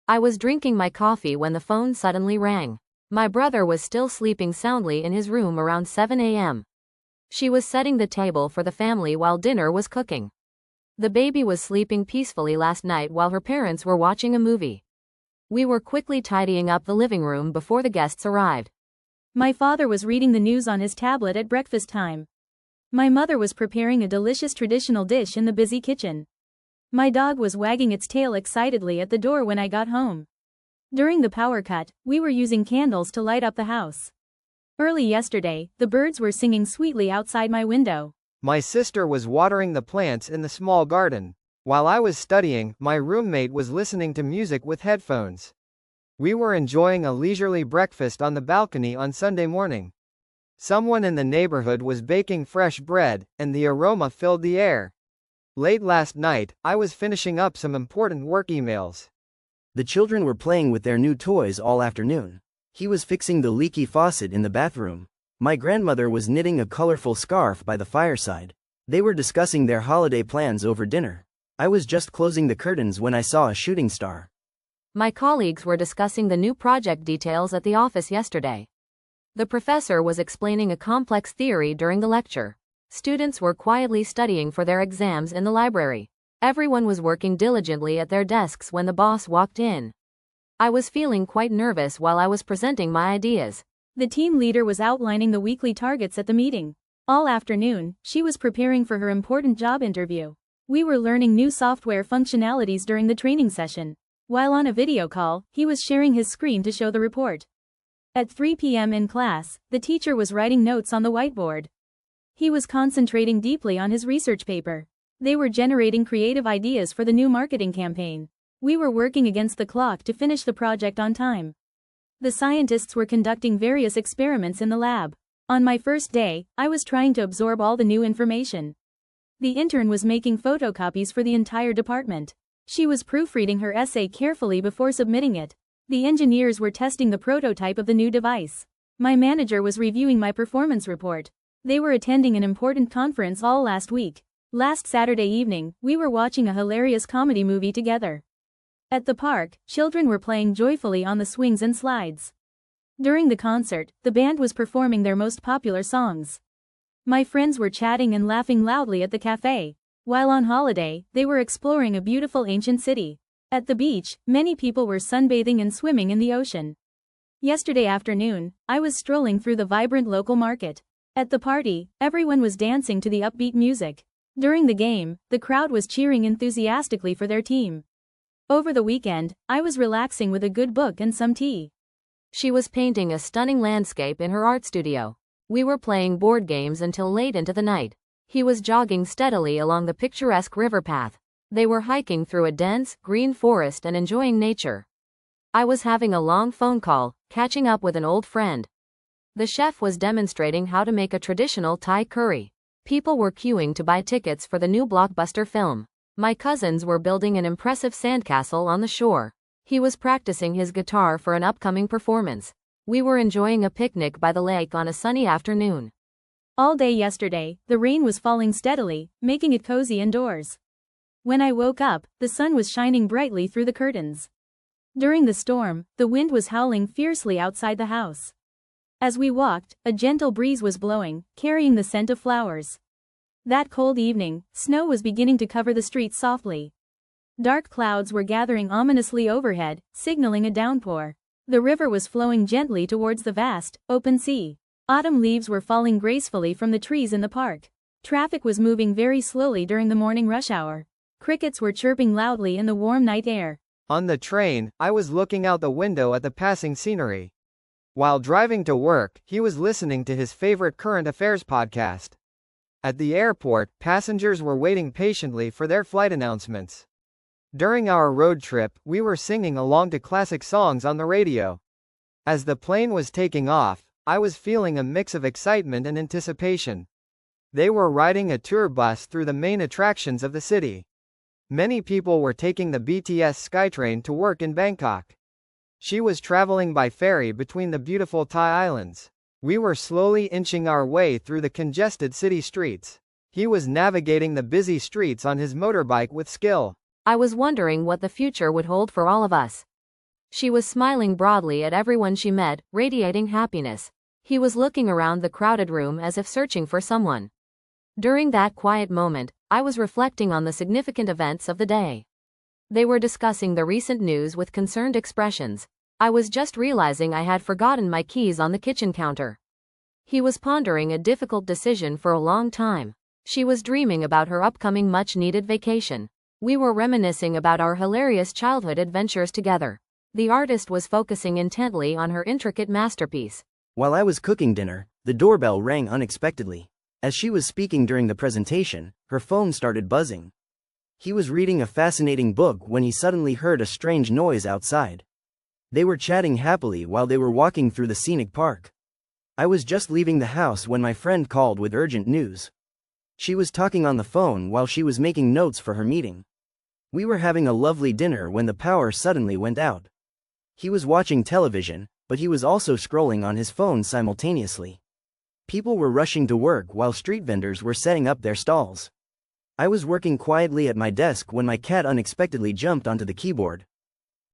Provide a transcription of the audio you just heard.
I was drinking my coffee when the phone suddenly rang. My brother was still sleeping soundly in his room around 7 a.m. She was setting the table for the family while dinner was cooking. The baby was sleeping peacefully last night while her parents were watching a movie. We were quickly tidying up the living room before the guests arrived. My father was reading the news on his tablet at breakfast time. My mother was preparing a delicious traditional dish in the busy kitchen. My dog was wagging its tail excitedly at the door when I got home. During the power cut, we were using candles to light up the house. Early yesterday, the birds were singing sweetly outside my window. My sister was watering the plants in the small garden. While I was studying, my roommate was listening to music with headphones. We were enjoying a leisurely breakfast on the balcony on Sunday morning. Someone in the neighborhood was baking fresh bread, and the aroma filled the air. Late last night, I was finishing up some important work emails. The children were playing with their new toys all afternoon. He was fixing the leaky faucet in the bathroom. My grandmother was knitting a colorful scarf by the fireside. They were discussing their holiday plans over dinner. I was just closing the curtains when I saw a shooting star. My colleagues were discussing the new project details at the office yesterday. The professor was explaining a complex theory during the lecture. Students were quietly studying for their exams in the library. Everyone was working diligently at their desks when the boss walked in. I was feeling quite nervous while I was presenting my ideas. The team leader was outlining the weekly targets at the meeting. All afternoon, she was preparing for her important job interview. We were learning new software functionalities during the training session. While on a video call, he was sharing his screen to show the report. At 3 p.m. in class, the teacher was writing notes on the whiteboard. He was concentrating deeply on his research paper. They were generating creative ideas for the new marketing campaign. We were working against the clock to finish the project on time. The scientists were conducting various experiments in the lab. On my first day, I was trying to absorb all the new information. The intern was making photocopies for the entire department. She was proofreading her essay carefully before submitting it. The engineers were testing the prototype of the new device. My manager was reviewing my performance report. They were attending an important conference all last week. Last Saturday evening, we were watching a hilarious comedy movie together. At the park, children were playing joyfully on the swings and slides. During the concert, the band was performing their most popular songs. My friends were chatting and laughing loudly at the cafe. While on holiday, they were exploring a beautiful ancient city. At the beach, many people were sunbathing and swimming in the ocean. Yesterday afternoon, I was strolling through the vibrant local market. At the party, everyone was dancing to the upbeat music. During the game, the crowd was cheering enthusiastically for their team. Over the weekend, I was relaxing with a good book and some tea. She was painting a stunning landscape in her art studio. We were playing board games until late into the night. He was jogging steadily along the picturesque river path. They were hiking through a dense, green forest and enjoying nature. I was having a long phone call, catching up with an old friend. The chef was demonstrating how to make a traditional Thai curry. People were queuing to buy tickets for the new blockbuster film. My cousins were building an impressive sandcastle on the shore. He was practicing his guitar for an upcoming performance. We were enjoying a picnic by the lake on a sunny afternoon. All day yesterday, the rain was falling steadily, making it cozy indoors. When I woke up, the sun was shining brightly through the curtains. During the storm, the wind was howling fiercely outside the house. As we walked, a gentle breeze was blowing, carrying the scent of flowers. That cold evening, snow was beginning to cover the streets softly. Dark clouds were gathering ominously overhead, signaling a downpour. The river was flowing gently towards the vast, open sea. Autumn leaves were falling gracefully from the trees in the park. Traffic was moving very slowly during the morning rush hour. Crickets were chirping loudly in the warm night air. On the train, I was looking out the window at the passing scenery. While driving to work, he was listening to his favorite current affairs podcast. At the airport, passengers were waiting patiently for their flight announcements. During our road trip, we were singing along to classic songs on the radio. As the plane was taking off, I was feeling a mix of excitement and anticipation. They were riding a tour bus through the main attractions of the city. Many people were taking the BTS SkyTrain to work in Bangkok. She was traveling by ferry between the beautiful Thai islands. We were slowly inching our way through the congested city streets. He was navigating the busy streets on his motorbike with skill. I was wondering what the future would hold for all of us. She was smiling broadly at everyone she met, radiating happiness. He was looking around the crowded room as if searching for someone. During that quiet moment, I was reflecting on the significant events of the day. They were discussing the recent news with concerned expressions. I was just realizing I had forgotten my keys on the kitchen counter. He was pondering a difficult decision for a long time. She was dreaming about her upcoming much-needed vacation. We were reminiscing about our hilarious childhood adventures together. The artist was focusing intently on her intricate masterpiece. While I was cooking dinner, the doorbell rang unexpectedly. As she was speaking during the presentation, her phone started buzzing. He was reading a fascinating book when he suddenly heard a strange noise outside. They were chatting happily while they were walking through the scenic park. I was just leaving the house when my friend called with urgent news. She was talking on the phone while she was making notes for her meeting. We were having a lovely dinner when the power suddenly went out. He was watching television, but he was also scrolling on his phone simultaneously. People were rushing to work while street vendors were setting up their stalls. I was working quietly at my desk when my cat unexpectedly jumped onto the keyboard,